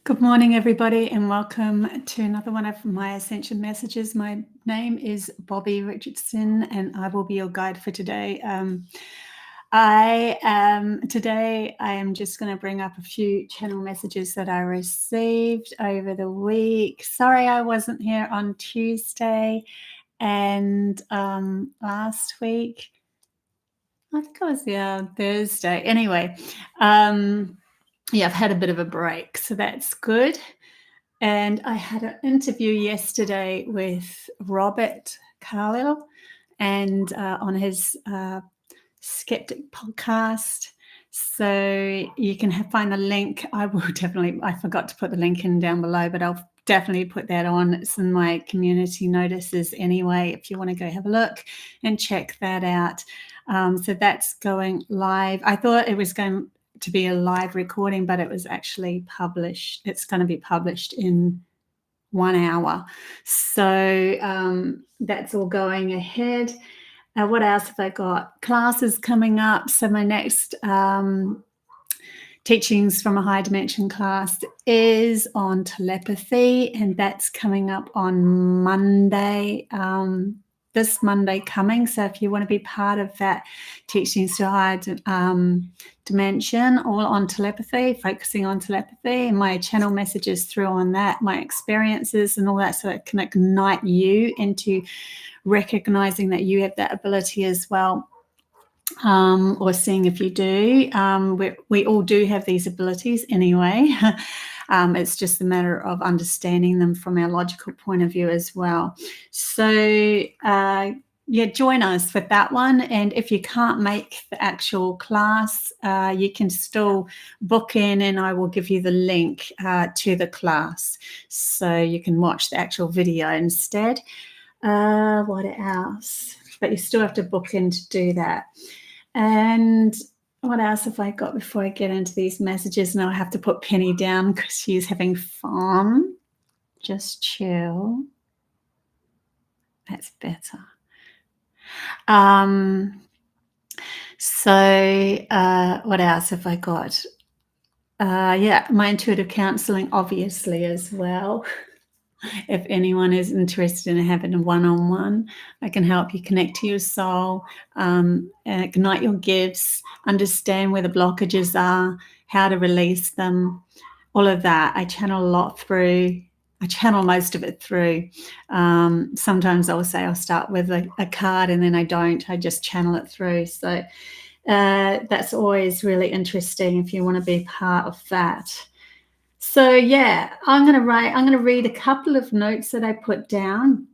Good morning, everybody, and welcome to another one of my Ascension messages. My name is Bobbie Richardson, and I will be your guide for today. Today I am just going to bring up a few channel messages that I received over the week. Sorry I wasn't here on Tuesday and last week. I think it was Thursday. Anyway, I've had a bit of a break, so that's good. And I had an interview yesterday with Robert Carlyle and on his Skeptic podcast. So you can find the link. I forgot to put the link in down below, but I'll definitely put that on. It's in my community notices anyway, if you want to go have a look and check that out. So that's going live. I thought it was going to be a live recording, but it was actually published. It's going to be published in 1 hour. So that's all going ahead. What else have I got? Classes coming up. So my next Teachings from a High Dimension class is on telepathy, and that's coming up on Monday. This Monday coming. So if you want to be part of that Teachings to a Higher Dimension, all on telepathy, focusing on telepathy, and my channel messages through on that, my experiences and all that, so it can ignite you into recognizing that you have that ability as well, or seeing if you do. We all do have these abilities anyway. It's just a matter of understanding them from our logical point of view as well. So join us with that one. And if you can't make the actual class, you can still book in, and I will give you the link to the class so you can watch the actual video instead. What else? But you still have to book in to do that. And what else have I got before I get into these messages? And I'll have to put Penny down because she's having fun. Just chill. That's better. What else have I got? My intuitive counseling, obviously, as well. If anyone is interested in having a one-on-one, I can help you connect to your soul, ignite your gifts, understand where the blockages are, how to release them, all of that. I channel a lot through. I channel most of it through. Sometimes I'll say I'll start with a card and then I don't. I just channel it through. So that's always really interesting if you want to be part of that. So I'm going to read a couple of notes that I put down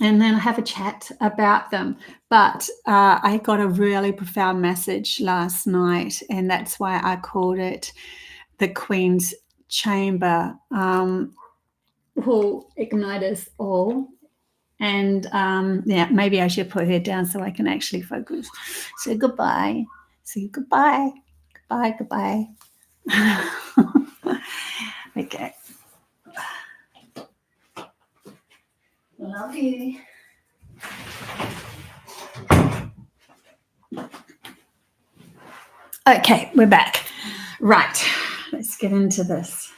and then have a chat about them. But I got a really profound message last night, and that's why I called it the Queen's Chamber. Will ignite us all. And maybe I should put her down so I can actually focus. Say goodbye. Say goodbye. Goodbye. Okay. Love you. Okay, we're back. Right, let's get into this.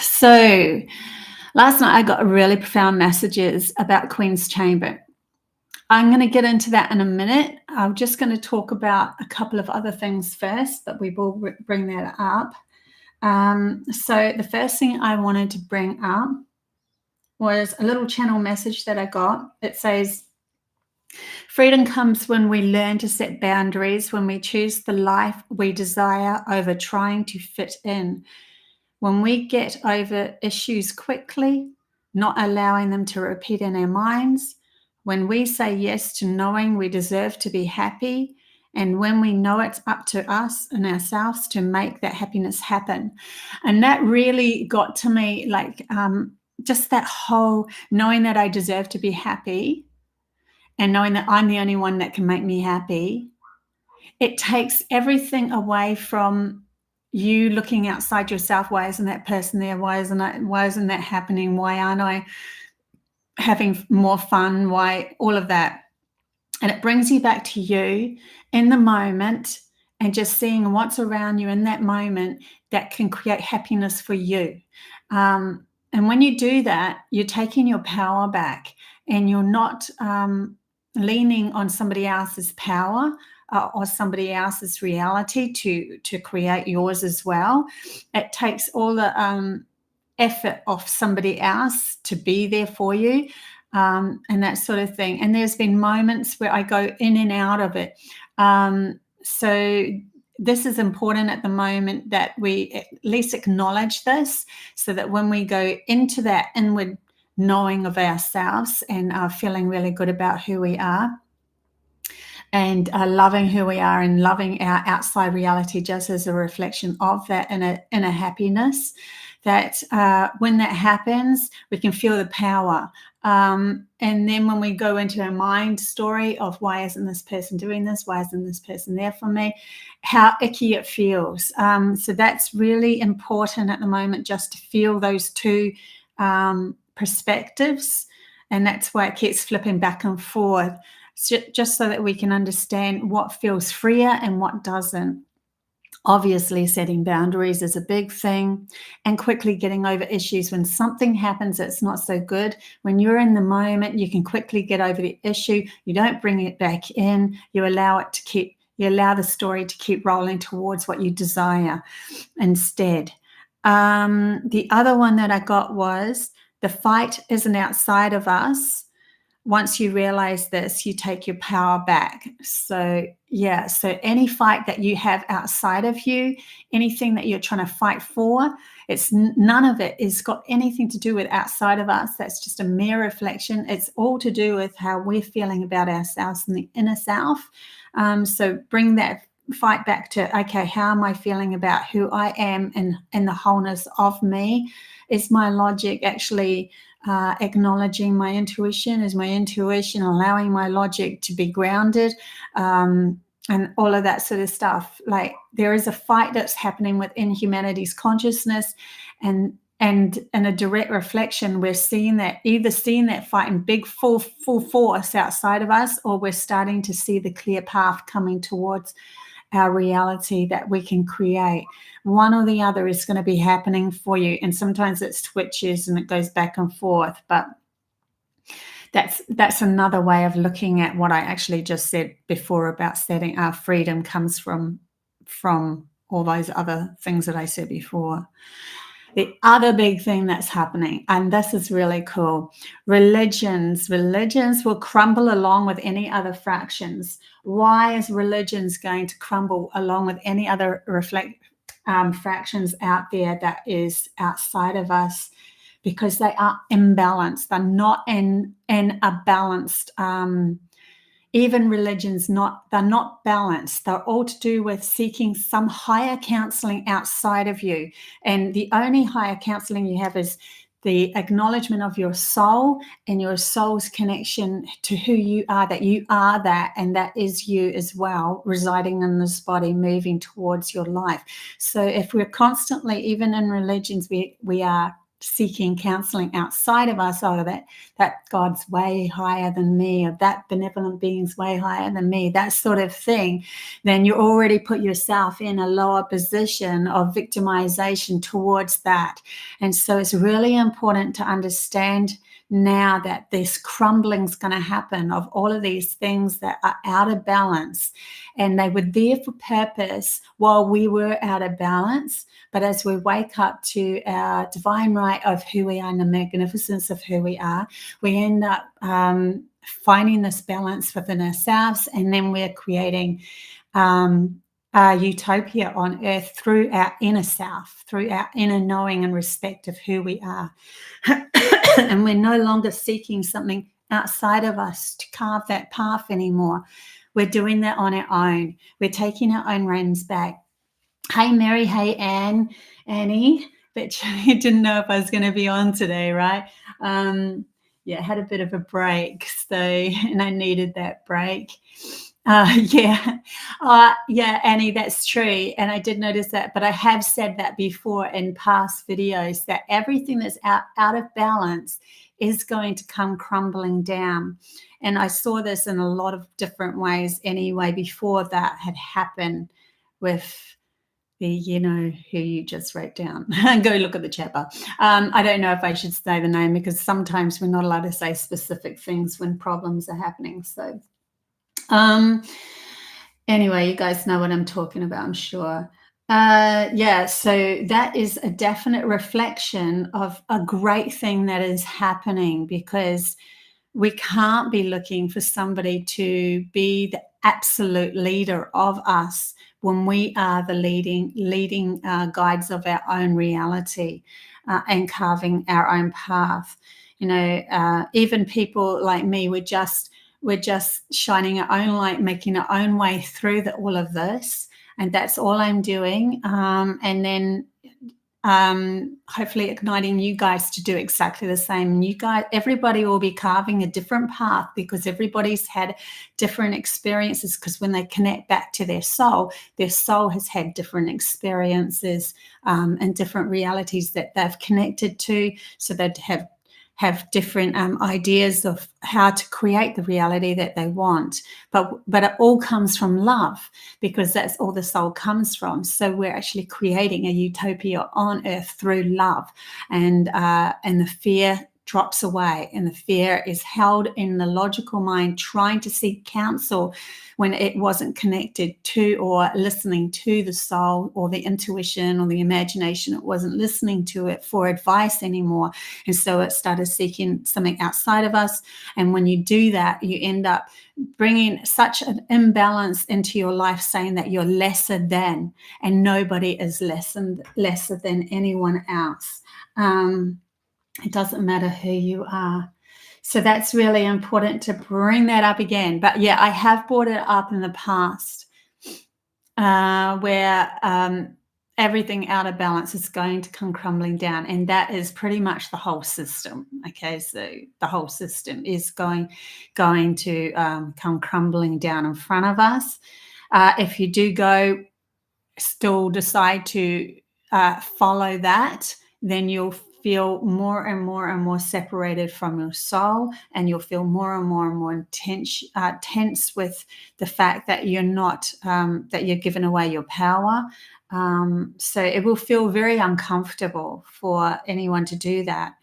So last night I got really profound messages about Queen's Chamber. I'm going to get into that in a minute. I'm just going to talk about a couple of other things first, but we will bring that up. So the first thing I wanted to bring up was a little channel message that I got. It says, freedom comes when we learn to set boundaries, when we choose the life we desire over trying to fit in. When we get over issues quickly, not allowing them to repeat in our minds, when we say yes to knowing we deserve to be happy, and when we know it's up to us and ourselves to make that happiness happen. And that really got to me, like just that whole knowing that I deserve to be happy and knowing that I'm the only one that can make me happy. It takes everything away from you looking outside yourself. Why isn't that person there? Why isn't that happening? Why aren't I having more fun? Why all of that? And it brings you back to you in the moment and just seeing what's around you in that moment that can create happiness for you. And when you do that, you're taking your power back, and you're not leaning on somebody else's power or somebody else's reality to create yours as well. It takes all the effort of somebody else to be there for you, and that sort of thing. And there's been moments where I go in and out of it. So this is important at the moment, that we at least acknowledge this, so that when we go into that inward knowing of ourselves and feeling really good about who we are, and loving who we are and loving our outside reality just as a reflection of that inner happiness, that when that happens, we can feel the power. And then when we go into our mind story of, why isn't this person doing this? Why isn't this person there for me? How icky it feels. So that's really important at the moment, just to feel those two perspectives. And that's why it keeps flipping back and forth, just so that we can understand what feels freer and what doesn't. Obviously, setting boundaries is a big thing, and quickly getting over issues when something happens that's not so good. When you're in the moment, you can quickly get over the issue. You don't bring it back in. You allow the story to keep rolling towards what you desire instead. The other one that I got was, the fight isn't outside of us. Once you realize this, you take your power back. So any fight that you have outside of you, anything that you're trying to fight for, none of it has got anything to do with outside of us. That's just a mere reflection. It's all to do with how we're feeling about ourselves in the inner self. So bring that fight back to, okay, how am I feeling about who I am and the wholeness of me? Is my logic actually acknowledging my intuition? Is my intuition allowing my logic to be grounded? And all of that sort of stuff. Like, there is a fight that's happening within humanity's consciousness, and in a direct reflection, we're seeing that fight in big full force outside of us, or we're starting to see the clear path coming towards our reality that we can create. One or the other is going to be happening for you, and sometimes it switches and it goes back and forth, but that's another way of looking at what I actually just said before about setting our freedom comes from all those other things that I said before. The other big thing that's happening, and this is really cool, religions will crumble along with any other fractions. Why is religions going to crumble along with any other fractions out there that is outside of us? Because they are imbalanced. They're not in a balanced, even religions, they're not balanced. They're all to do with seeking some higher counseling outside of you. And the only higher counseling you have is the acknowledgement of your soul and your soul's connection to who you are, that you are that, and that is you as well, residing in this body, moving towards your life. So if we're constantly, even in religions, we are seeking counseling outside of us, or that God's way higher than me, or that benevolent being's way higher than me, that sort of thing, then you already put yourself in a lower position of victimization towards that. And so it's really important to understand now that this crumbling is going to happen of all of these things that are out of balance, and they were there for purpose while we were out of balance. But as we wake up to our divine right of who we are and the magnificence of who we are, we end up finding this balance within ourselves, and then we're creating a utopia on earth through our inner self, through our inner knowing and respect of who we are. And we're no longer seeking something outside of us to carve that path anymore. We're doing that on our own. We're taking our own reins back. Hey, Mary. Hey, Annie. Bet you didn't know if I was going to be on today, right? I had a bit of a break, and I needed that break. Annie, that's true. And I did notice that, but I have said that before in past videos, that everything that's out of balance is going to come crumbling down. And I saw this in a lot of different ways anyway before that had happened. with the, you know, who you just wrote down. Go look at the chat bar. I don't know if I should say the name, because sometimes we're not allowed to say specific things when problems are happening. So anyway, you guys know what I'm talking about, I'm sure. Yeah, so that is a definite reflection of a great thing that is happening, because we can't be looking for somebody to be the absolute leader of us when we are the leading guides of our own reality, and carving our own path. You know, even people like me, we're just shining our own light, making our own way through all of this, and that's all I'm doing. And then hopefully igniting you guys to do exactly the same. You guys, everybody will be carving a different path, because everybody's had different experiences, because when they connect back to their soul has had different experiences, and different realities that they've connected to, so they'd have different ideas of how to create the reality that they want. But it all comes from love, because that's all the soul comes from. So we're actually creating a utopia on earth through love, and the fear drops away, and the fear is held in the logical mind trying to seek counsel when it wasn't connected to or listening to the soul or the intuition or the imagination. It wasn't listening to it for advice anymore, and so it started seeking something outside of us. And when you do that, you end up bringing such an imbalance into your life, saying that you're lesser than, and nobody is lesser than anyone else. It doesn't matter who you are. So that's really important to bring that up again. But yeah, I have brought it up in the past, where everything out of balance is going to come crumbling down, and that is pretty much the whole system. Okay, so the whole system is going to come crumbling down in front of us. If you do still decide to follow that, then you'll feel more and more separated from your soul, and you'll feel more and more tense with the fact that you're not, that you're giving away your power. So it will feel very uncomfortable for anyone to do that.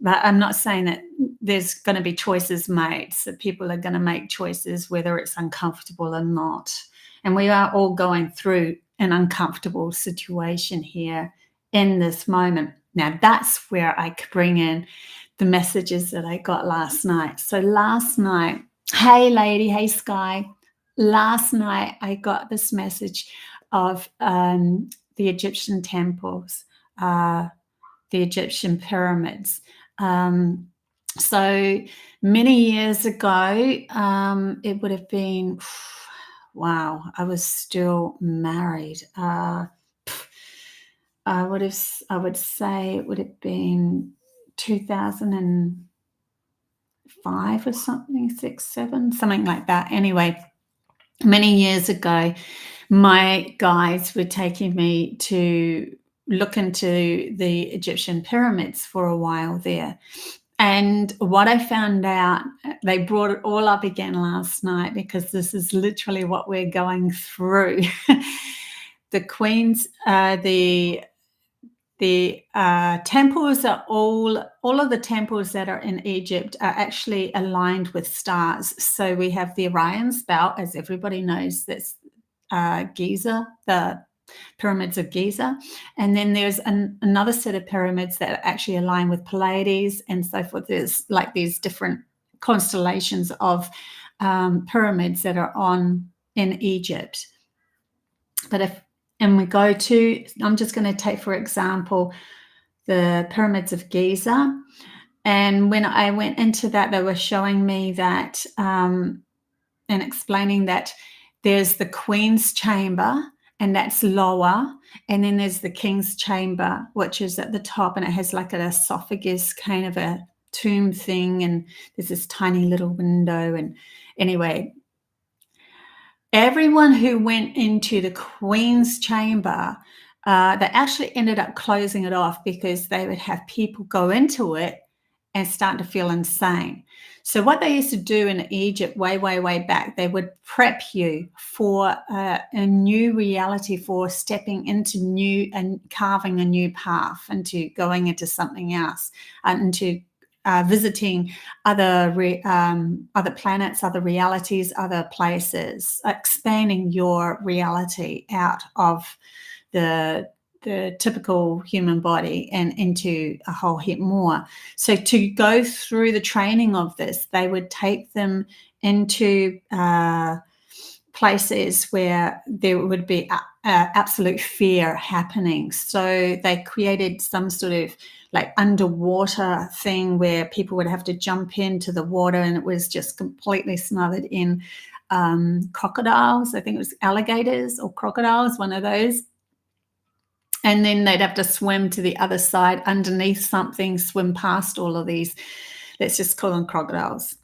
But I'm not saying that there's going to be choices made. So people are going to make choices whether it's uncomfortable or not. And we are all going through an uncomfortable situation here in this moment. Now, that's where I could bring in the messages that I got last night. So last night, hey lady, hey Sky, last night I got this message of the Egyptian temples, the Egyptian pyramids. So many years ago, it would have been, wow, I was still married. I would say it would have been 2005 or something, 6, 7, something like that. Anyway, many years ago, my guides were taking me to look into the Egyptian pyramids for a while there. And what I found out, they brought it all up again last night, because this is literally what we're going through. The temples are all of the temples that are in Egypt are actually aligned with stars. So we have the Orion's belt, as everybody knows, that's Giza, the pyramids of Giza. And then there's another set of pyramids that actually align with Pleiades and so forth. There's like these different constellations of pyramids that are in Egypt. But we go to, I'm just going to take, for example, the pyramids of Giza. And when I went into that, they were showing me that and explaining that there's the Queen's Chamber, and that's lower. And then there's the King's Chamber, which is at the top, and it has like an esophagus kind of a tomb thing. And there's this tiny little window. And anyway, everyone who went into the Queen's Chamber, they actually ended up closing it off, because they would have people go into it and starting to feel insane. So what they used to do in Egypt way back, they would prep you for a new reality, for stepping into new and carving a new path, into going into something else, into visiting other planets, other realities, other places, expanding your reality out of the typical human body and into a whole heap more. So to go through the training of this, they would take them into places where there would be absolute fear happening. So they created some sort of like underwater thing where people would have to jump into the water, and it was just completely smothered in crocodiles. I think it was alligators or crocodiles, one of those. And then they'd have to swim to the other side underneath something, swim past all of these, let's just call them crocodiles.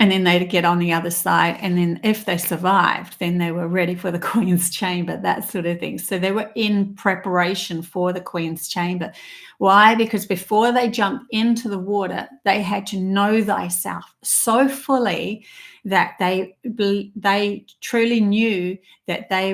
And then they'd get on the other side. And then if they survived, then they were ready for the Queen's Chamber, that sort of thing. So they were in preparation for the Queen's Chamber. Why? Because before they jumped into the water, they had to know thyself so fully that they truly knew that they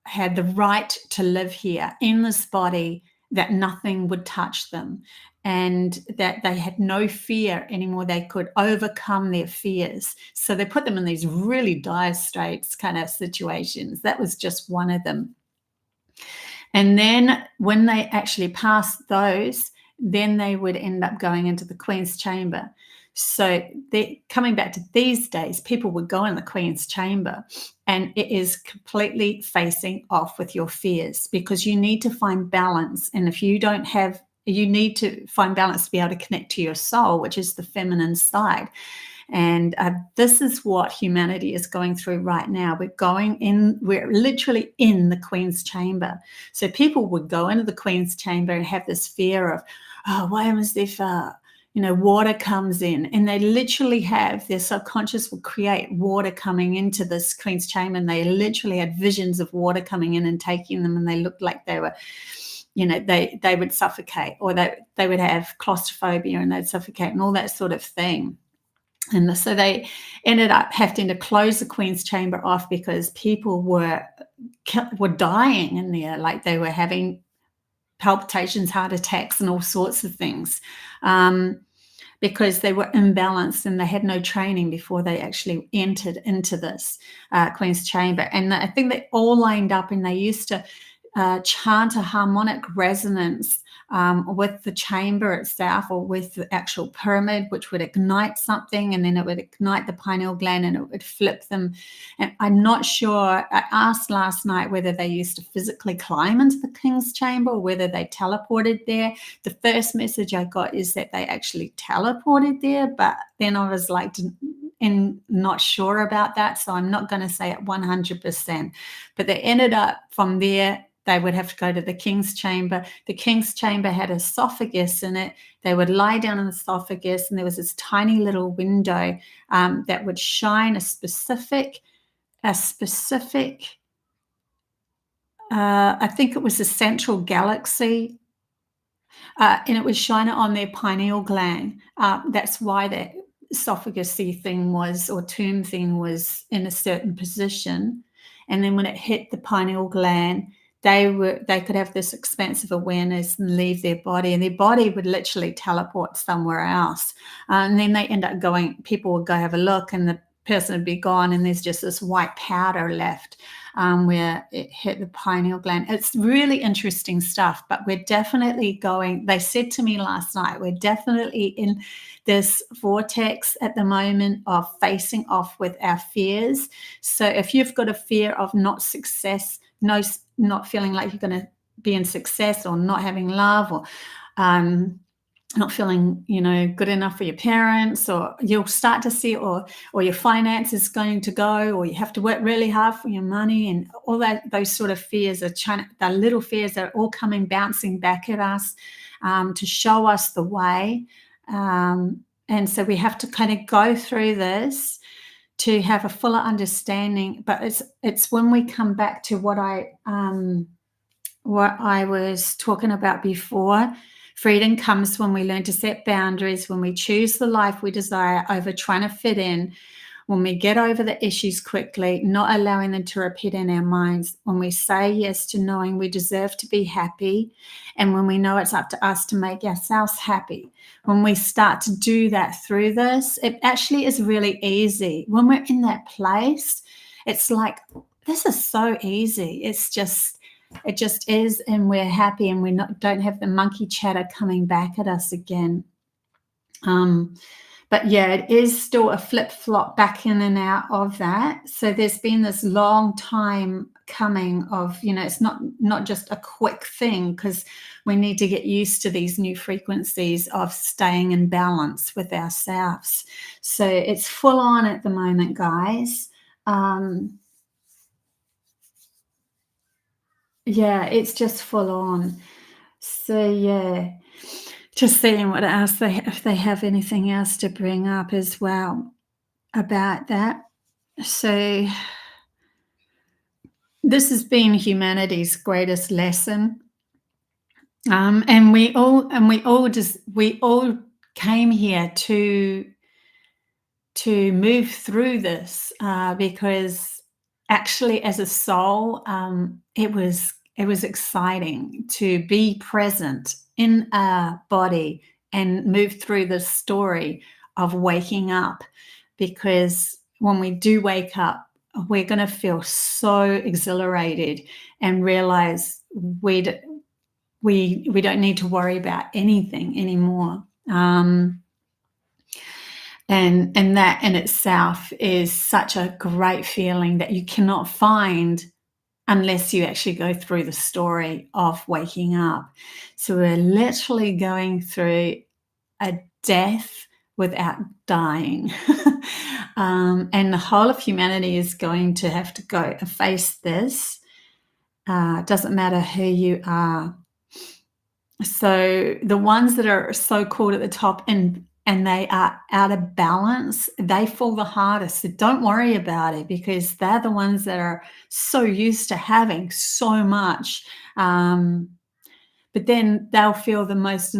had the right to live here in this body, that nothing would touch them, and that they had no fear anymore. They could overcome their fears. So they put them in these really dire straits kind of situations. That was just one of them. And then when they actually passed those, then they would end up going into the Queen's Chamber. So coming back to these days, people would go in the Queen's Chamber, and it is completely facing off with your fears, because you need to find balance. And if you don't have, you need to find balance to be able to connect to your soul, which is the feminine side. And this is what humanity is going through right now. We're literally in the Queen's Chamber. So people would go into the Queen's Chamber and have this fear of, oh, why was there water comes in, and they literally have, their subconscious will create water coming into this Queen's Chamber, and they literally had visions of water coming in and taking them, and they looked like they were, they would suffocate, or they would have claustrophobia and they'd suffocate and all that sort of thing. And so they ended up having to close the Queen's Chamber off because people were dying in there, like they were having palpitations, heart attacks, and all sorts of things, because they were imbalanced and they had no training before they actually entered into this Queen's Chamber. And I think they all lined up, and they used to chant a harmonic resonance with the chamber itself, or with the actual pyramid, which would ignite something, and then it would ignite the pineal gland and it would flip them. And I'm not sure, I asked last night whether they used to physically climb into the King's Chamber or whether they teleported there. The first message I got is that they actually teleported there, but then I was like, and not sure about that, so I'm not going to say it 100%. But they ended up from there, they would have to go to the King's Chamber. The King's Chamber had an esophagus in it. They would lie down in the esophagus, and there was this tiny little window that would shine a specific, I think it was the central galaxy, and it would shine it on their pineal gland. That's why that esophagus-y thing was, or tomb thing was, in a certain position. And then when it hit the pineal gland, they could have this expansive awareness and leave their body, and their body would literally teleport somewhere else. And then they end up going, people would go have a look, and the person would be gone, and there's just this white powder left where it hit the pineal gland. It's really interesting stuff, but we're definitely going, they said to me last night, we're definitely in this vortex at the moment of facing off with our fears. So if you've got a fear of not success, not feeling like you're going to be in success, or not having love, or not feeling, good enough for your parents, or you'll start to see, or your finances going to go, or you have to work really hard for your money, and all that, those sort of fears the little fears are all bouncing back at us to show us the way. And so we have to kind of go through this to have a fuller understanding. But it's when we come back to what I was talking about before, Freedom comes when we learn to set boundaries, when we choose the life we desire over trying to fit in, when we get over the issues quickly, not allowing them to repeat in our minds, when we say yes to knowing we deserve to be happy, and when we know it's up to us to make ourselves happy. When we start to do that through this, it actually is really easy. When we're in that place, it's like, this is so easy. It just is, and we're happy, and we don't have the monkey chatter coming back at us again. But yeah, it is still a flip-flop back in and out of that. So there's been this long time coming of, it's not just a quick thing, because we need to get used to these new frequencies of staying in balance with ourselves. So it's full on at the moment, guys. Yeah, it's just full on. So yeah. Just seeing what else if they have anything else to bring up as well about that. So this has been humanity's greatest lesson, and we all came here to move through this, because actually, as a soul, it was exciting to be present in a body and move through the story of waking up, because when we do wake up, we're going to feel so exhilarated and realize we don't need to worry about anything anymore. And that in itself is such a great feeling that you cannot find unless you actually go through the story of waking up. So we're literally going through a death without dying. And the whole of humanity is going to have to go and face this. Doesn't matter who you are. So the ones that are so-called at the top and they are out of balance, they fall the hardest. So don't worry about it, because they're the ones that are so used to having so much. But then they'll feel the most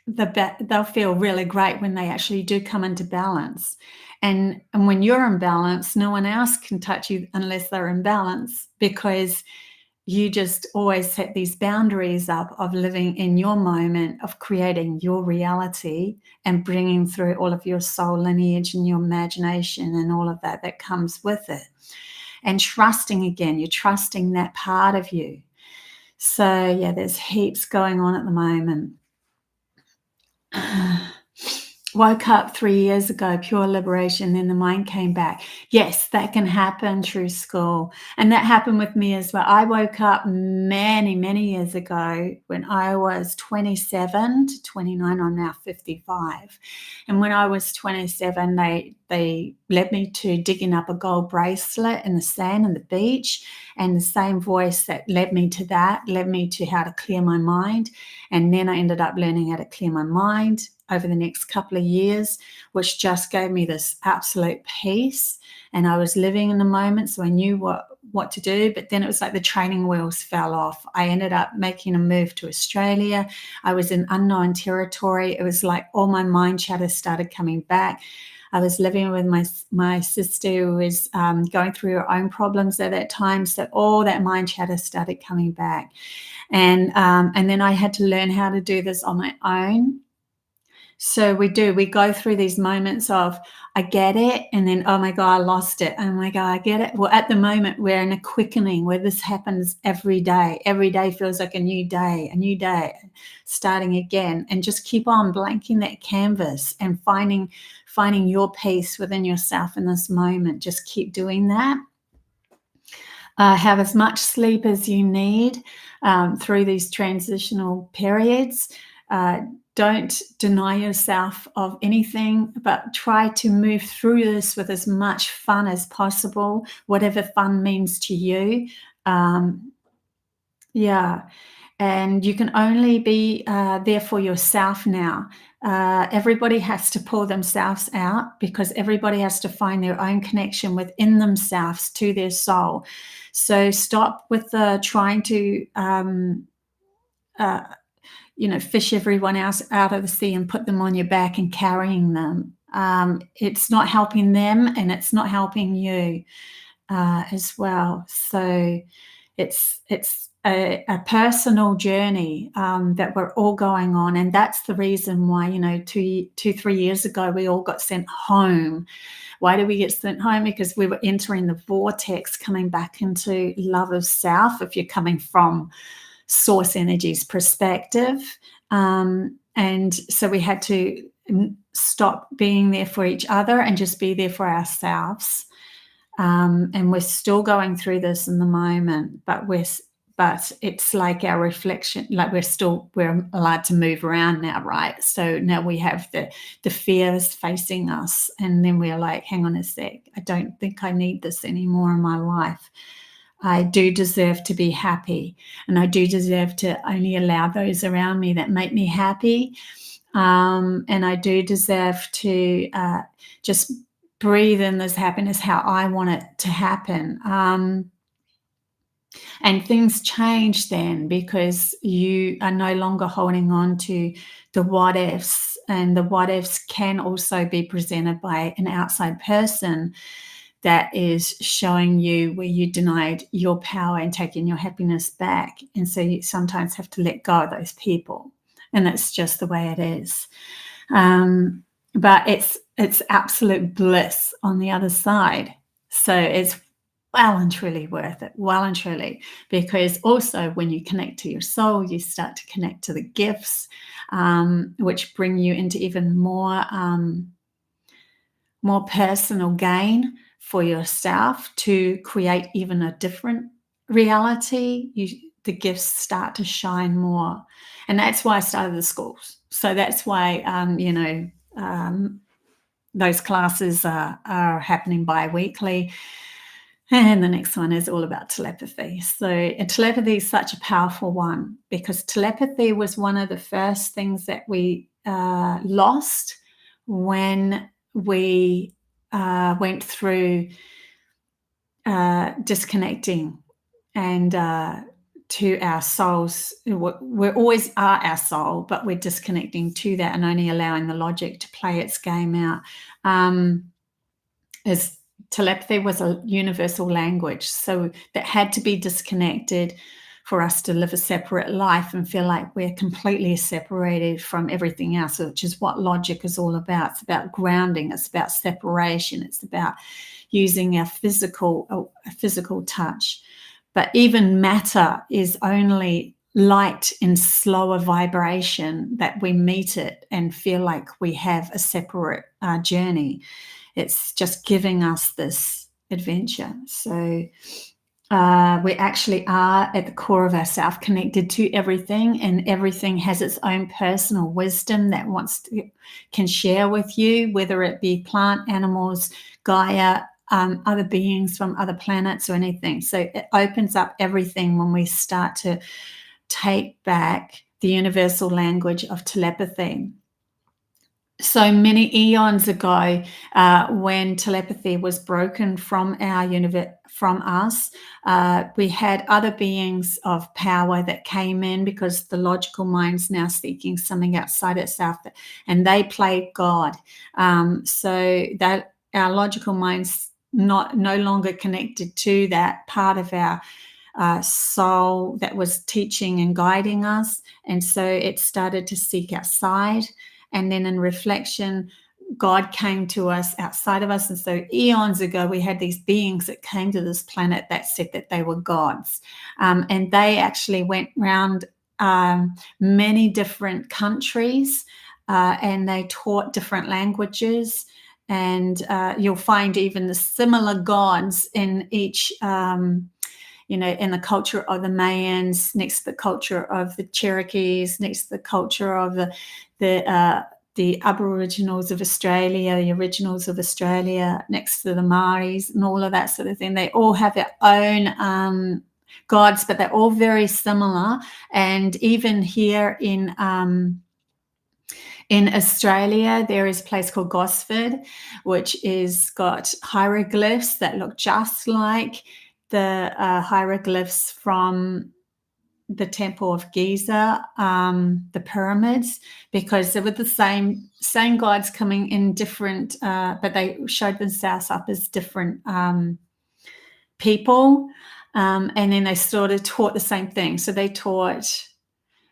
they'll feel really great when they actually do come into balance. And when you're in balance, no one else can touch you unless they're in balance, because you just always set these boundaries up of living in your moment, of creating your reality and bringing through all of your soul lineage and your imagination and all of that comes with it. And trusting again, you're trusting that part of you. So yeah, there's heaps going on at the moment. Woke up 3 years ago, pure liberation, then the mind came back. Yes, that can happen through school. And that happened with me as well. I woke up many, many years ago when I was 27 to 29. I'm now 55. And when I was 27, they led me to digging up a gold bracelet in the sand and the beach. And the same voice that led me to that led me to how to clear my mind. And then I ended up learning how to clear my mind over the next couple of years, which just gave me this absolute peace. And I was living in the moment, so I knew what to do. But then it was like the training wheels fell off. I ended up making a move to Australia. I was in unknown territory. It was like all my mind chatter started coming back. I was living with my sister who was going through her own problems at that time. So all that mind chatter started coming back. And then I had to learn how to do this on my own. So we go through these moments of, I get it, and then, oh my God, I lost it. Oh my God, I get it. Well, at the moment, we're in a quickening where this happens every day. Every day feels like a new day, starting again. And just keep on blanking that canvas and finding your peace within yourself in this moment. Just keep doing that. Have as much sleep as you need through these transitional periods. Don't deny yourself of anything, but try to move through this with as much fun as possible, whatever fun means to you. Yeah. And you can only be there for yourself now. Everybody has to pull themselves out, because everybody has to find their own connection within themselves to their soul. So stop with the trying to fish everyone else out of the sea and put them on your back and carrying them. It's not helping them, and it's not helping you as well. So it's a personal journey that we're all going on, and that's the reason why 3 years ago we all got sent home. Why did we get sent home? Because we were entering the vortex, coming back into love of self, if you're coming from source energy's perspective. And so we had to stop being there for each other and just be there for ourselves. And we're still going through this in the moment, but it's like our reflection, like we're allowed to move around now, right? So now we have the fears facing us, and then we're like, hang on a sec, I don't think I need this anymore in my life. I do deserve to be happy, and I do deserve to only allow those around me that make me happy. And I do deserve to just breathe in this happiness how I want it to happen. And things change then, because you are no longer holding on to the what ifs, and the what ifs can also be presented by an outside person that is showing you where you denied your power and taking your happiness back. And so you sometimes have to let go of those people, and that's just the way it is. But it's absolute bliss on the other side. So it's well and truly worth it, well and truly, because also when you connect to your soul, you start to connect to the gifts, which bring you into even more personal gain for yourself to create even a different reality. The gifts start to shine more, and that's why I started the schools. So that's why those classes are happening bi-weekly. And the next one is all about telepathy. So telepathy is such a powerful one, because telepathy was one of the first things that we lost when we went through disconnecting and to our souls. We always are our soul, but we're disconnecting to that and only allowing the logic to play its game out. As telepathy was a universal language, so that had to be disconnected for us to live a separate life and feel like we're completely separated from everything else, which is what logic is all about. It's about grounding, it's about separation, it's about using our physical touch. But even matter is only light in slower vibration that we meet it and feel like we have a separate journey. It's just giving us this adventure. So we actually are at the core of ourselves connected to everything, and everything has its own personal wisdom that can share with you, whether it be plant, animals, Gaia, other beings from other planets or anything. So it opens up everything when we start to take back the universal language of telepathy. So many eons ago, when telepathy was broken from our universe, from us, we had other beings of power that came in, because the logical mind's now seeking something outside itself, and they played God. So that our logical mind's no longer connected to that part of our soul that was teaching and guiding us, and so it started to seek outside. And then in reflection, God came to us outside of us. And so eons ago, we had these beings that came to this planet that said that they were gods. And they actually went around many different countries, and they taught different languages. And you'll find even the similar gods in each in the culture of the Mayans, next to the culture of the Cherokees, next to the culture of the Aboriginals of Australia, the originals of Australia, next to the Maoris and all of that sort of thing. They all have their own gods, but they're all very similar. And even here in Australia, there is a place called Gosford, which is got hieroglyphs that look just like the hieroglyphs from the Temple of Giza, the pyramids, because they were the same gods coming in different, but they showed themselves up as different people, and then they sort of taught the same thing. So they taught,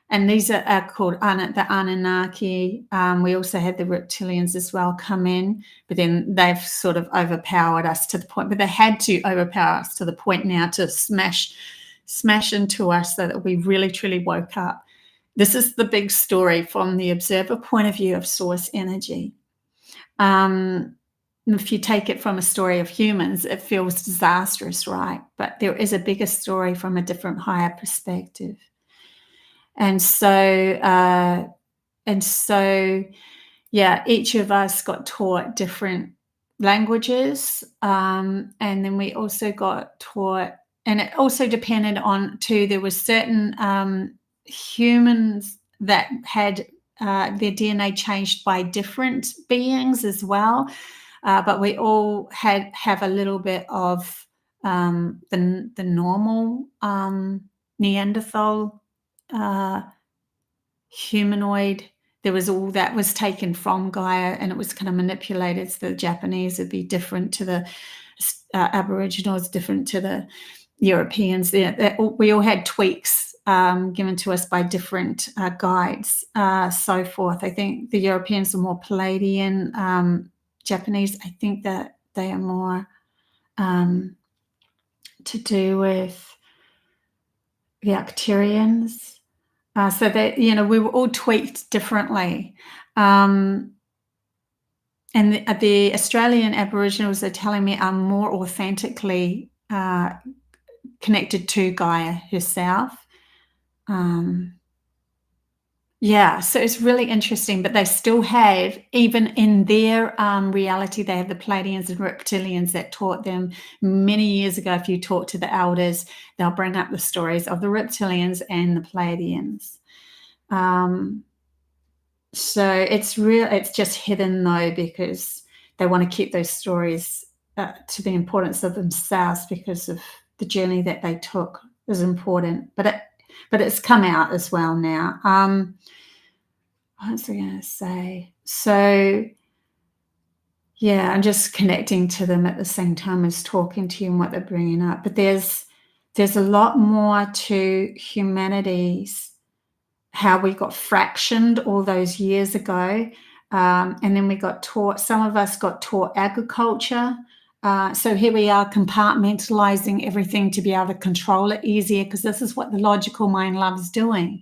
and these are called the Anunnaki. We also had the reptilians as well come in, but then they've sort of overpowered us to the point, but they had to overpower us to the point now to smash into us so that we really truly woke up. This is the big story from the observer point of view of source energy. If you take it from a story of humans, it feels disastrous, right? But there is a bigger story from a different, higher perspective. And so, yeah, each of us got taught different languages, and then we also got taught, and it also depended on too, there were certain humans that had their DNA changed by different beings as well, but we all have a little bit of the normal Neanderthal humanoid. There was all that was taken from Gaia, and it was kind of manipulated. So the Japanese would be different to the Aboriginals, different to the Europeans. We all had tweaks given to us by different guides, so forth. I think the Europeans are more Pleiadian. Japanese, I think that they are more to do with the Arcturians. So that, we were all tweaked differently. And the Australian Aboriginals are telling me are more authentically connected to Gaia herself. Yeah, so it's really interesting, but they still have, even in their reality, they have the Pleiadians and reptilians that taught them many years ago. If you talk to the elders, they'll bring up the stories of the reptilians and the Pleiadians. So it's just hidden though, because they want to keep those stories to the importance of themselves, because of the journey that they took is important. But it's come out as well now. What was I going to say? So, yeah, I'm just connecting to them at the same time as talking to you and what they're bringing up. But there's a lot more to humanity's, how we got fractioned all those years ago. And then we got taught, some of us got taught agriculture. So here we are compartmentalizing everything to be able to control it easier, because this is what the logical mind loves doing.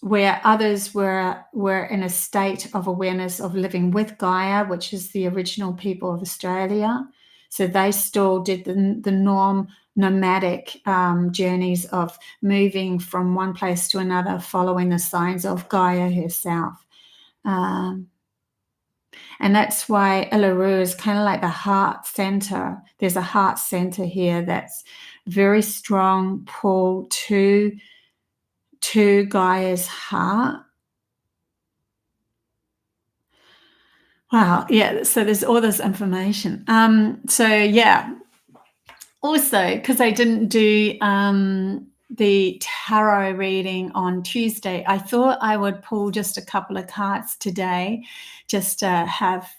Where others were in a state of awareness of living with Gaia, which is the original people of Australia. So they still did the nomadic journeys of moving from one place to another, following the signs of Gaia herself. And that's why Uluru is kind of like the heart center. There's a heart center here that's very strong pull to Gaia's heart. Wow, yeah, so there's all this information. So yeah, also, because I didn't do the tarot reading on Tuesday, I thought I would pull just a couple of cards today, just to have,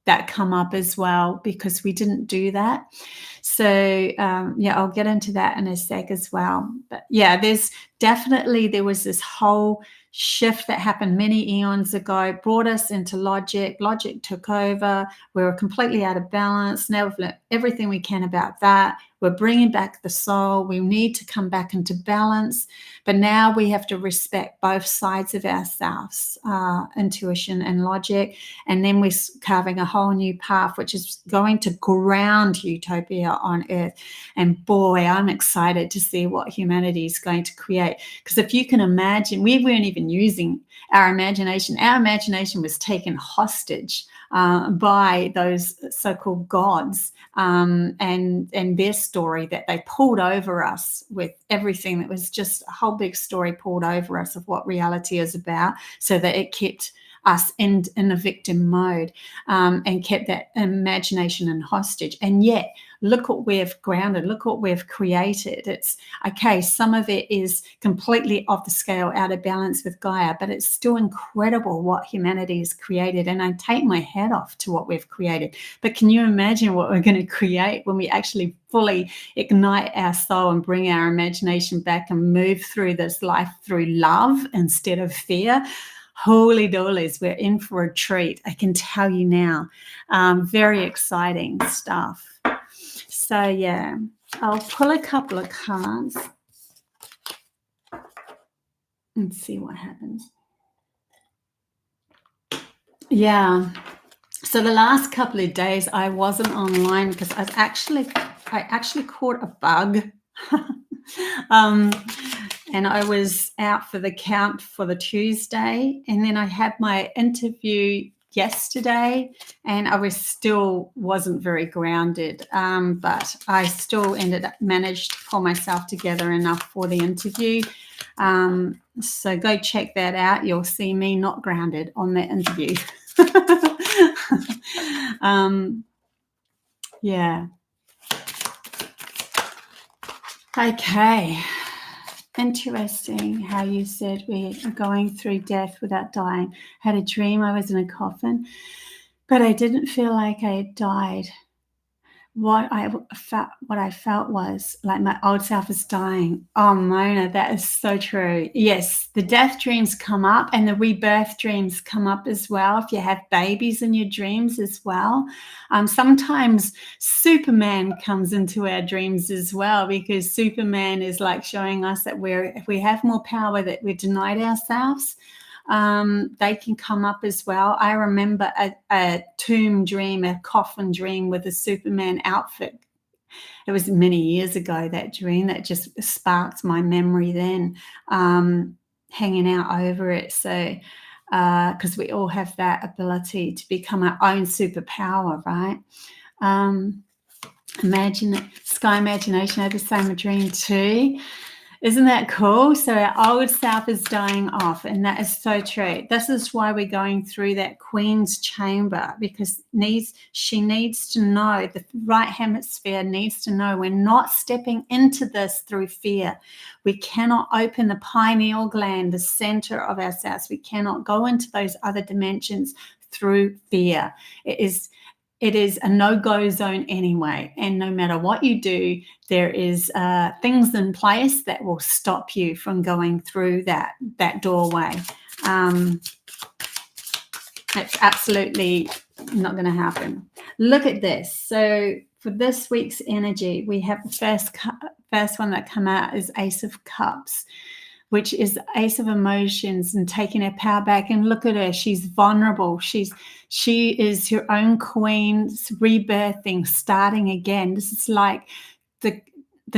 that come up as well, because we didn't do that. So yeah, I'll get into that in a sec as well. But yeah, there was this whole shift that happened many eons ago, brought us into logic. Logic took over. We were completely out of balance. Now we've learned everything we can about that. We're bringing back the soul. We need to come back into balance. But now we have to respect both sides of ourselves, intuition and logic. And then we're carving a whole new path, which is going to ground utopia on Earth. And boy, I'm excited to see what humanity is going to create. Because if you can imagine, we weren't even using our imagination. Our imagination was taken hostage by those so-called gods, and their story that they pulled over us with everything. That was just a whole big story pulled over us of what reality is about, so that it kept us in a victim mode, and kept that imagination in hostage. And yet, look what we've grounded, look what we've created. It's okay, some of it is completely off the scale, out of balance with Gaia, but it's still incredible what humanity has created. And I take my hat off to what we've created. But can you imagine what we're going to create when we actually fully ignite our soul and bring our imagination back and move through this life through love instead of fear? Holy dolies, we're in for a treat. I can tell you now. Very exciting stuff. So yeah, I'll pull a couple of cards and see what happens. Yeah. So the last couple of days I wasn't online because I actually caught a bug. And I was out for the count for the Tuesday, and then I had my interview yesterday, and I wasn't very grounded, but I still managed to pull myself together enough for the interview. So go check that out. You'll see me not grounded on that interview. Yeah. Okay. Interesting how you said we are going through death without dying. I had a dream I was in a coffin, but I didn't feel like I had died. What I felt was like my old self is dying. Oh, Mona, that is so true. Yes, the death dreams come up and the rebirth dreams come up as well. If you have babies in your dreams as well. Sometimes Superman comes into our dreams as well, because Superman is like showing us that if we have more power that we're denied ourselves, they can come up as well. I remember a tomb dream, a coffin dream with a Superman outfit. It was many years ago, that dream, that just sparked my memory then, hanging out over it. So because we all have that ability to become our own superpower, right? Sky Imagination had the same dream too. Isn't that cool? So our old self is dying off, and that is so true. This is why we're going through that Queen's chamber, because she needs to know, the right hemisphere needs to know we're not stepping into this through fear. We cannot open the pineal gland, the center of ourselves. We cannot go into those other dimensions through fear. It is a no-go zone anyway. And no matter what you do, there is things in place that will stop you from going through that doorway. It's absolutely not going to happen. Look at this. So for this week's energy, we have the first one that come out is Ace of Cups, which is the Ace of Emotions and taking her power back. And look at her. She's vulnerable. She is her own queen, rebirthing, starting again. This is like the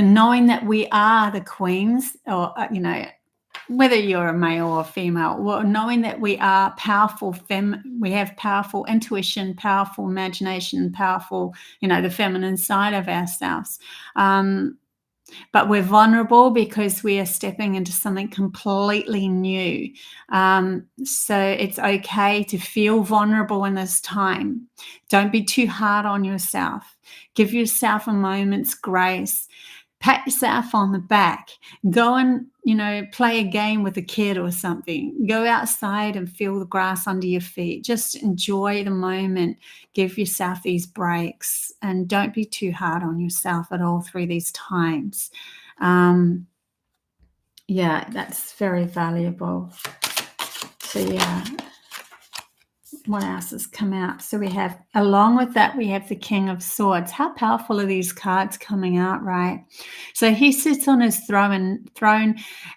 knowing that we are the queens, or, whether you're a male or female, well, knowing that we are powerful, we have powerful intuition, powerful imagination, powerful, the feminine side of ourselves. But we're vulnerable because we are stepping into something completely new. So it's okay to feel vulnerable in this time. Don't be too hard on yourself. Give yourself a moment's grace. Pat yourself on the back. Go and, play a game with a kid or something. Go outside and feel the grass under your feet. Just enjoy the moment. Give yourself these breaks, and don't be too hard on yourself at all through these times. That's very valuable. So what else has come out? So we have, along with that, we have the King of Swords. How powerful are these cards coming out, right? So he sits on his throne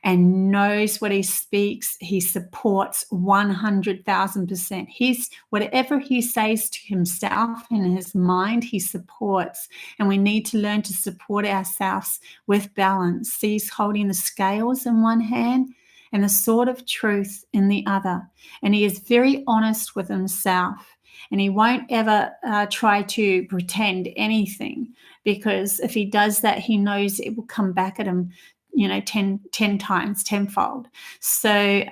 and knows what he speaks. He supports 100,000%. Whatever he says to himself in his mind, he supports. And we need to learn to support ourselves with balance. So he's holding the scales in one hand and the sword of truth in the other. And he is very honest with himself, and he won't ever try to pretend anything, because if he does that, he knows it will come back at him 10 times, tenfold. So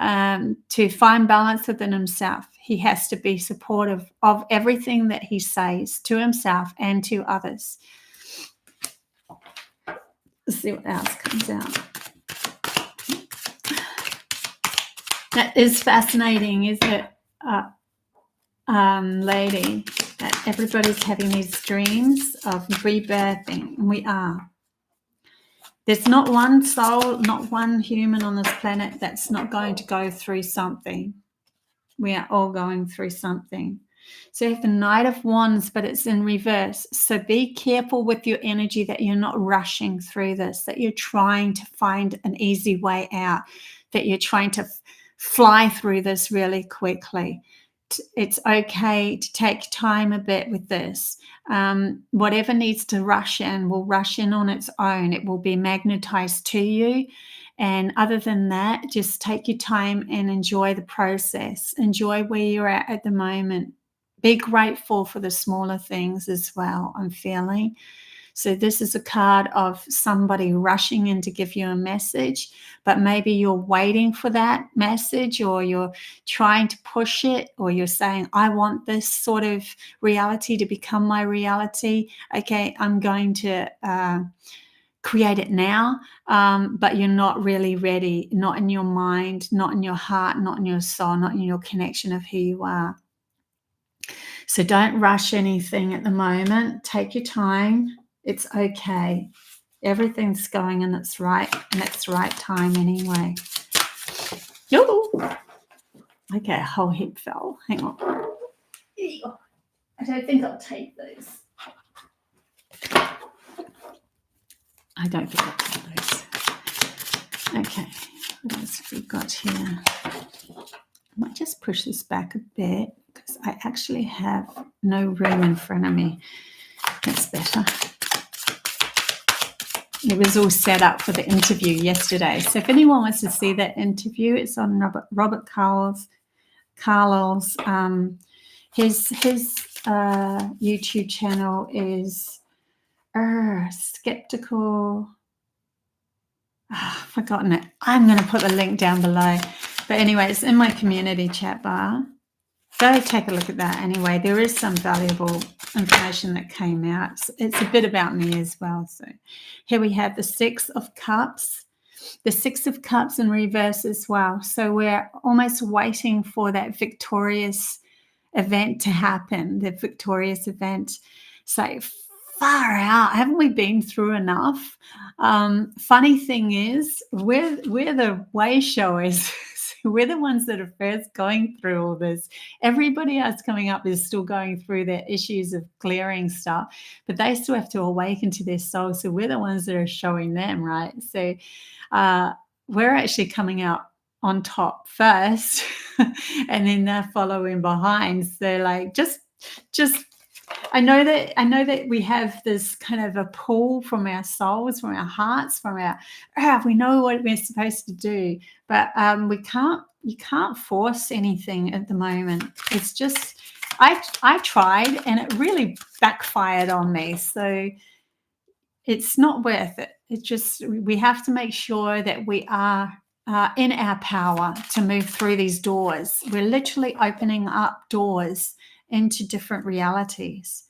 to find balance within himself, he has to be supportive of everything that he says to himself and to others. Let's see what else comes out. That is fascinating, isn't it, lady? That everybody's having these dreams of rebirthing, and we are. There's not one soul, not one human on this planet that's not going to go through something. We are all going through something. So you have the Knight of Wands, but it's in reverse. So be careful with your energy that you're not rushing through this, that you're trying to find an easy way out, that you're trying to fly through this really quickly. It's okay to take time a bit with this. Whatever needs to rush in will rush in on its own. It will be magnetized to you. And other than that, just take your time and enjoy the process. Enjoy where you're at the moment. Be grateful for the smaller things as well, I'm feeling. So this is a card of somebody rushing in to give you a message, but maybe you're waiting for that message, or you're trying to push it, or you're saying, I want this sort of reality to become my reality. Okay, I'm going to create it now, but you're not really ready, not in your mind, not in your heart, not in your soul, not in your connection of who you are. So don't rush anything at the moment. Take your time. It's okay. Everything's going in its right time anyway. Yoo! Okay, a whole heap fell. Hang on. I don't think I'll take those. I don't think I'll take those. Okay, what else have we got here? I might just push this back a bit because I actually have no room in front of me. That's better. It was all set up for the interview yesterday. So if anyone wants to see that interview, it's on Robert Carl's his YouTube channel is Skeptical. I've forgotten it. I'm going to put the link down below. But anyway, it's in my community chat bar. Go take a look at that anyway. There is some valuable information that came out. It's a bit about me as well. So here we have the Six of Cups. The Six of Cups in reverse as well. So we're almost waiting for that victorious event to happen, the victorious event. So far out, haven't we been through enough? Funny thing is, we're the way showers. We're the ones that are first going through all this. Everybody else coming up is still going through their issues of clearing stuff, but they still have to awaken to their soul. So we're the ones that are showing them, right? So we're actually coming out on top first, and then they're following behind. So like just I know that we have this kind of a pull from our souls, from our hearts, from our we know what we're supposed to do, but you can't force anything at the moment. It's just I tried and it really backfired on me. So it's not worth it. It's just we have to make sure that we are in our power to move through these doors. We're literally opening up doors into different realities.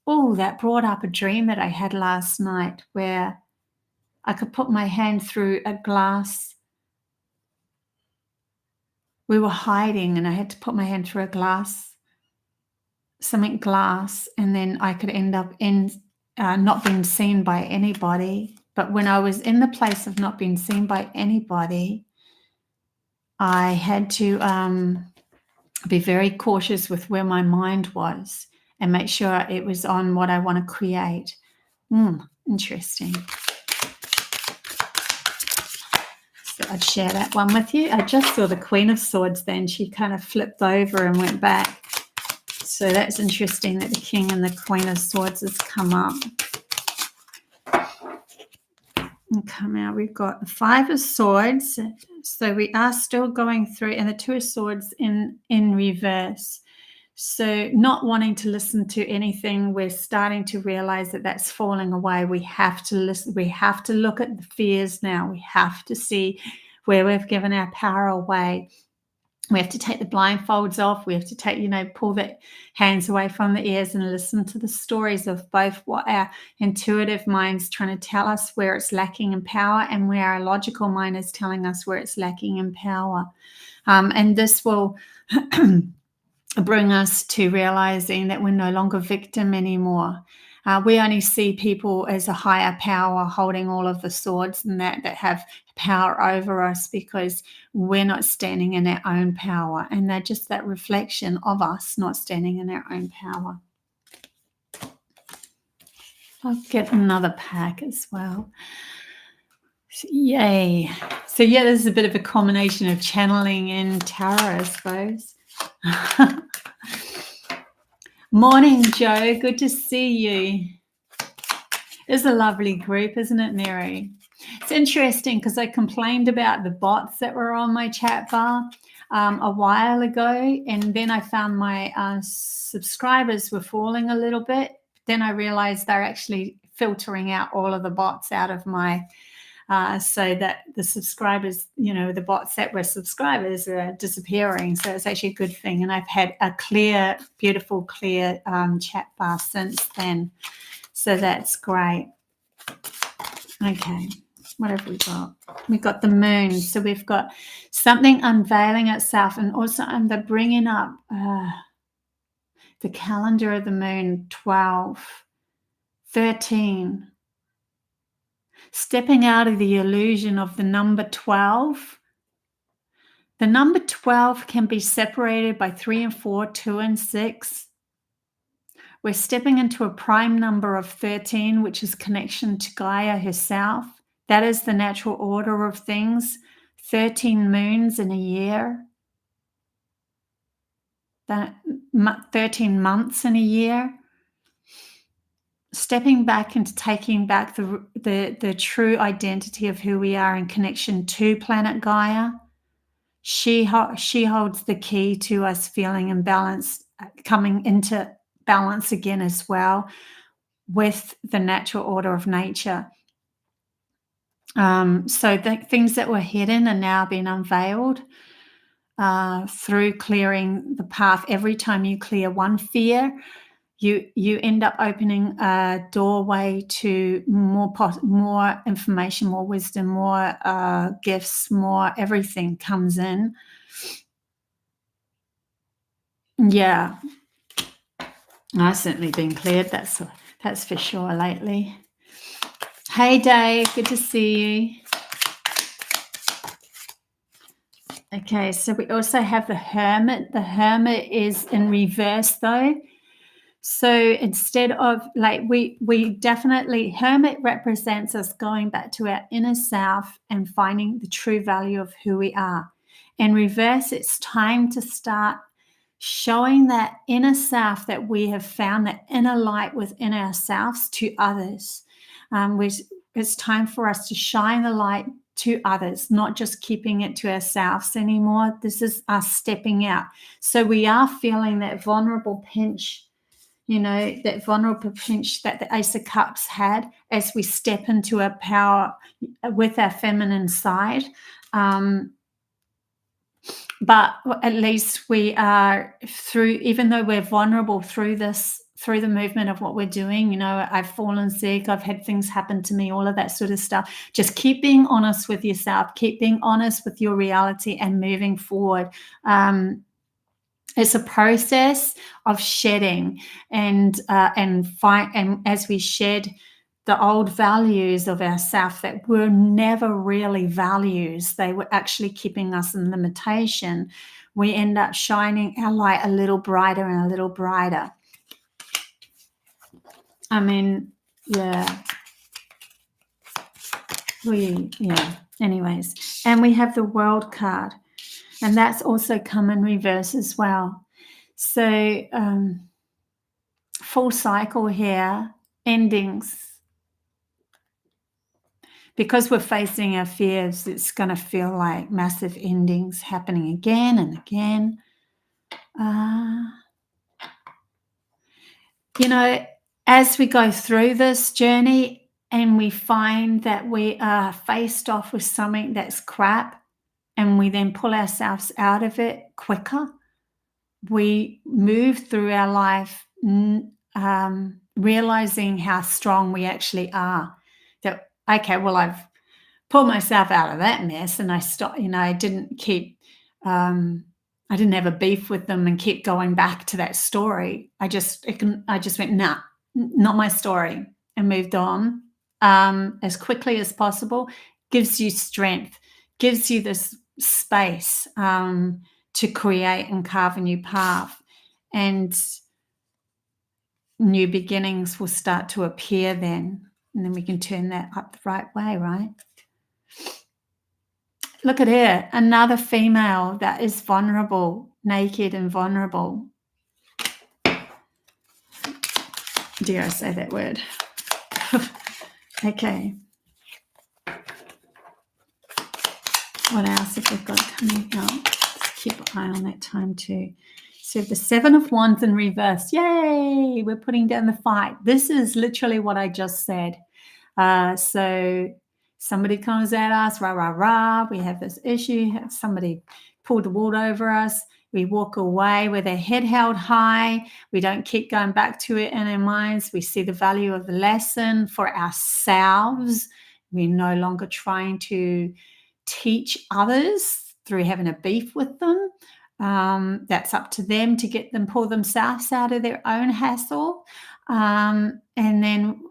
Oh, that brought up a dream that I had last night where I could put my hand through a glass. We were hiding and I had to put my hand through a glass, something glass, and then I could end up in not being seen by anybody. But when I was in the place of not being seen by anybody, I had to be very cautious with where my mind was and make sure it was on what I want to create. Interesting. So I'd share that one with you. I just saw the Queen of Swords then. She kind of flipped over and went back. So that's interesting that the King and the Queen of Swords has come up. And come out, we've got the Five of Swords. So we are still going through, and the Two of Swords in reverse. So not wanting to listen to anything, we're starting to realize that that's falling away. We have to listen. We have to look at the fears now. We have to see where we've given our power away. We have to take the blindfolds off. We have to take, pull the hands away from the ears and listen to the stories of both what our intuitive mind's trying to tell us where it's lacking in power and where our logical mind is telling us where it's lacking in power. And this will bring us to realizing that we're no longer victim anymore. We only see people as a higher power holding all of the swords and that have power over us because we're not standing in our own power. And they're just that reflection of us not standing in our own power. I'll get another pack as well. Yay. So yeah, this is a bit of a combination of channeling and tarot, I suppose. Morning, Joe. Good to see you. It's a lovely group, isn't it, Mary? It's interesting because I complained about the bots that were on my chat bar a while ago, and then I found my subscribers were falling a little bit. Then I realized they're actually filtering out all of the bots out of my so that the subscribers, the bots that were subscribers are disappearing. So it's actually a good thing. And I've had a clear, beautiful, clear chat bar since then. So that's great. Okay, what have we got? We've got the moon. So we've got something unveiling itself, and also the bringing up the calendar of the moon, 12, 13. Stepping out of the illusion of the number 12. The number 12 can be separated by 3 and 4, 2 and 6. We're stepping into a prime number of 13, which is connection to Gaia herself. That is the natural order of things. 13 moons in a year. 13 months in a year. Stepping back into taking back the true identity of who we are in connection to planet Gaia. She holds the key to us feeling imbalanced, coming into balance again as well with the natural order of nature. So the things that were hidden are now being unveiled through clearing the path. Every time you clear one fear, you end up opening a doorway to more information, more wisdom, more gifts, more everything comes in. Yeah, I've certainly been cleared. That's for sure lately. Hey, Dave, good to see you. Okay, so we also have the Hermit. The Hermit is in reverse, though. So instead of we definitely, Hermit represents us going back to our inner self and finding the true value of who we are. In reverse, it's time to start showing that inner self that we have found, that inner light within ourselves to others. It's time for us to shine the light to others, not just keeping it to ourselves anymore. This is us stepping out. So we are feeling that vulnerable pinch, that vulnerable pinch that the Ace of Cups had as we step into our power with our feminine side. But at least we are through, even though we're vulnerable through the movement of what we're doing, I've fallen sick, I've had things happen to me, all of that sort of stuff. Just keep being honest with yourself, keep being honest with your reality and moving forward. It's a process of shedding and as we shed the old values of ourself that were never really values, they were actually keeping us in limitation, we end up shining our light a little brighter and a little brighter. I mean, yeah. Anyways, and we have the World card. And that's also come in reverse as well. So full cycle here, endings. Because we're facing our fears, it's going to feel like massive endings happening again and again. As we go through this journey and we find that we are faced off with something that's crap, and we then pull ourselves out of it quicker. We move through our life realizing how strong we actually are. That, okay, well, I've pulled myself out of that mess, and I stopped, I didn't keep, I didn't have a beef with them and keep going back to that story. I just went, nah, not my story, and moved on as quickly as possible. Gives you strength, gives you this space to create and carve a new path, and new beginnings will start to appear then, and then we can turn that up the right way, right? Look at her, another female that is vulnerable, naked and vulnerable. Dare I say that word? Okay. What else have we got coming out? Let's keep an eye on that time too. So the Seven of Wands in reverse. Yay! We're putting down the fight. This is literally what I just said. So somebody comes at us, rah, rah, rah. We have this issue. Somebody pulled the wool over us. We walk away with our head held high. We don't keep going back to it in our minds. We see the value of the lesson for ourselves. We're no longer trying to teach others through having a beef with them. That's up to them to get them, pull themselves out of their own hassle. And then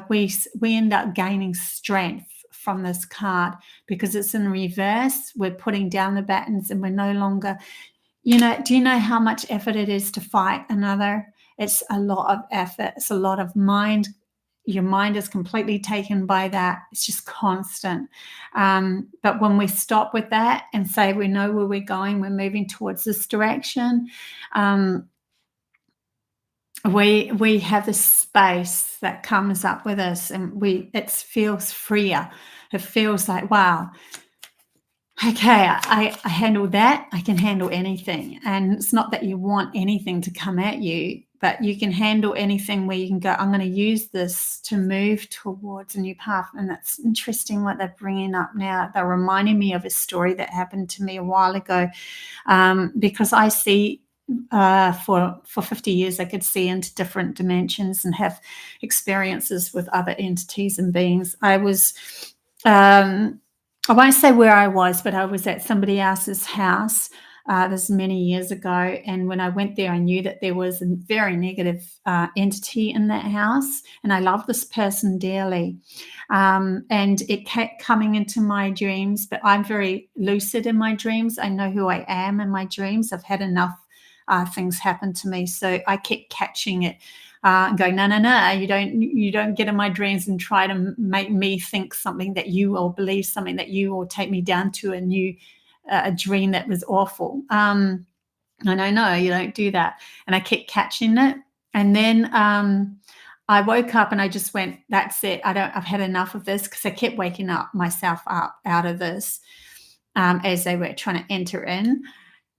we end up gaining strength from this card because it's in reverse. We're putting down the battens and we're no longer, do you know how much effort it is to fight another? It's a lot of effort. It's a lot of mind. Your mind is completely taken by that. It's just constant. But when we stop with that and say we know where we're going, we're moving towards this direction, we have this space that comes up with us, and it feels freer. It feels like, wow, okay, I handled that. I can handle anything. And it's not that you want anything to come at you, but you can handle anything where you can go, I'm going to use this to move towards a new path. And that's interesting what they're bringing up now. They're reminding me of a story that happened to me a while ago, because I see for 50 years, I could see into different dimensions and have experiences with other entities and beings. I was... I won't say where I was, but I was at somebody else's house. This many years ago, and when I went there, I knew that there was a very negative entity in that house, and I love this person dearly. And it kept coming into my dreams, but I'm very lucid in my dreams. I know who I am in my dreams. I've had enough things happen to me, so I kept catching it. And going, no, you don't get in my dreams and try to make me think something that you, or believe something that you, or take me down to a dream that was awful. And I know you don't do that. And I kept catching it. And then I woke up and I just went, that's it. I've had enough of this, because I kept waking myself up out of this as they were trying to enter in.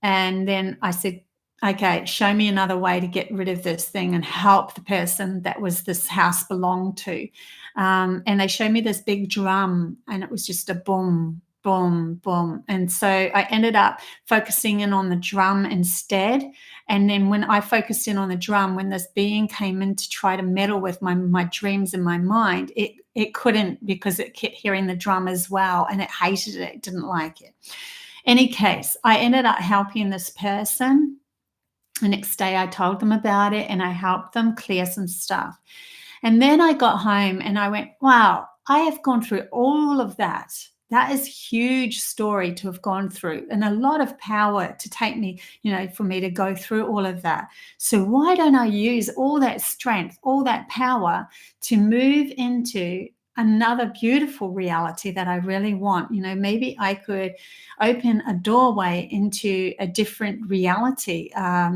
And then I said, okay, show me another way to get rid of this thing and help the person that this house belonged to. And they showed me this big drum, and it was just a boom, boom, boom. And so I ended up focusing in on the drum instead. And then when I focused in on the drum, when this being came in to try to meddle with my dreams in my mind, it couldn't, because it kept hearing the drum as well, and it hated it. It didn't like it. Any case, I ended up helping this person. The next day I told them about it and I helped them clear some stuff. And then I got home and I went, wow, I have gone through all of that. That is a huge story to have gone through, and a lot of power to take me, for me to go through all of that. So why don't I use all that strength, all that power to move into another beautiful reality that I really want? Maybe I could open a doorway into a different reality, a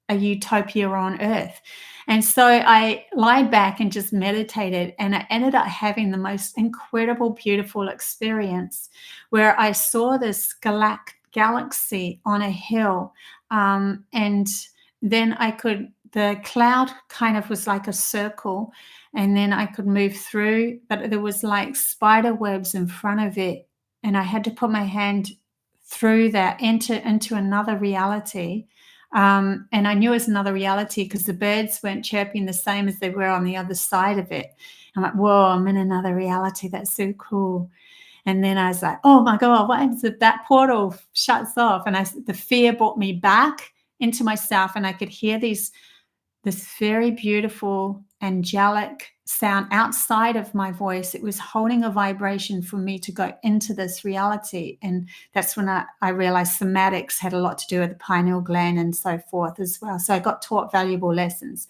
utopia on earth. And so I lied back and just meditated, and I ended up having the most incredible, beautiful experience where I saw this galaxy on a hill, and then the cloud kind of was like a circle, and then I could move through, but there was like spider webs in front of it, and I had to put my hand through that, enter into another reality. And I knew it was another reality because the birds weren't chirping the same as they were on the other side of it. I'm like, whoa, I'm in another reality. That's so cool. And then I was like, oh my God, what happens if that portal shuts off? And the fear brought me back into myself, and I could hear this very beautiful angelic sound outside of my voice. It was holding a vibration for me to go into this reality. And that's when I realized somatics had a lot to do with the pineal gland and so forth as well. So I got taught valuable lessons.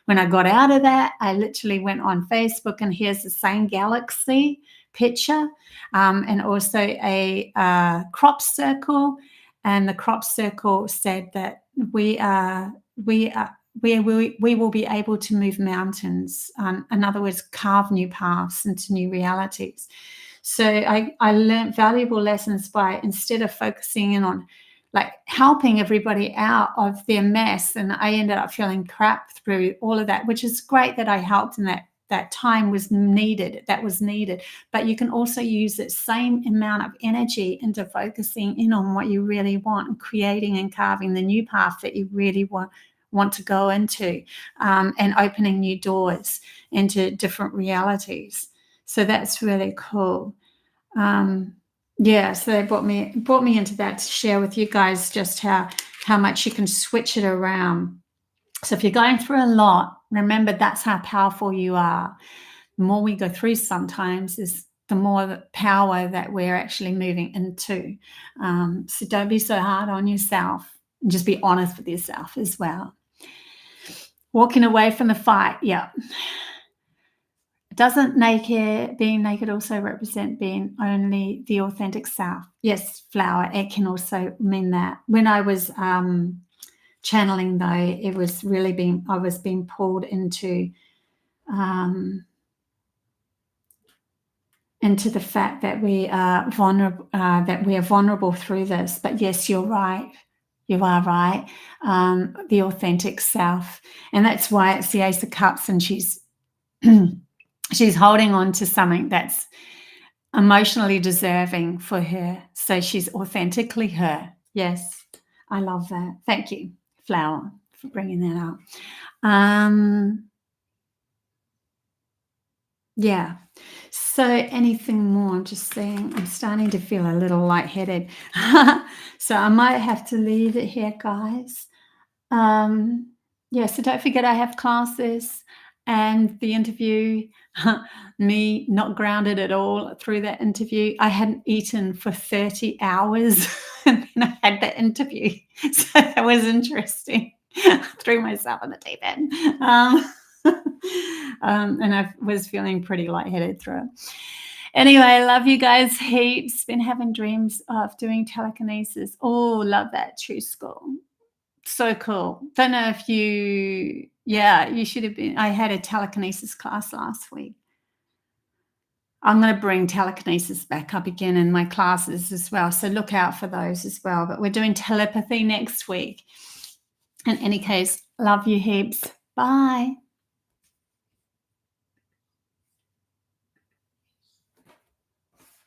When I got out of that, I literally went on Facebook, and here's the same galaxy picture, and also a crop circle. And the crop circle said that we will be able to move mountains. In other words, carve new paths into new realities. So I learned valuable lessons by, instead of focusing in on like helping everybody out of their mess, and I ended up feeling crap through all of that, which is great that I helped, and that time was needed. That was needed. But you can also use that same amount of energy into focusing in on what you really want, and creating and carving the new path that you really want to go into, and opening new doors into different realities. So that's really cool. So they brought me into that to share with you guys just how much you can switch it around. So if you're going through a lot, remember that's how powerful you are. The more we go through sometimes is the more power that we're actually moving into. So don't be so hard on yourself. Just be honest with yourself as well. Walking away from the fight, yeah. Doesn't being naked also represent being only the authentic self? Yes, flower, it can also mean that. When I was channeling, though, it was really I was being pulled into the fact that we are vulnerable through this. But yes, you're right. You are right. The authentic self. And that's why it's the Ace of Cups, and she's holding on to something that's emotionally deserving for her. So she's authentically her. Yes, I love that. Thank you, Flower, for bringing that up. Yeah. So anything more? I'm just saying, I'm starting to feel a little lightheaded. So I might have to leave it here, guys. So don't forget I have classes, and the interview, me not grounded at all through that interview. I hadn't eaten for 30 hours and then I had that interview. So that was interesting. Threw myself on the deep end. And I was feeling pretty lightheaded through it. Anyway, I love you guys heaps. Been having dreams of doing telekinesis. Oh, love that. True school. So cool. Don't know if you should have been. I had a telekinesis class last week. I'm going to bring telekinesis back up again in my classes as well. So look out for those as well. But we're doing telepathy next week. In any case, love you heaps. Bye.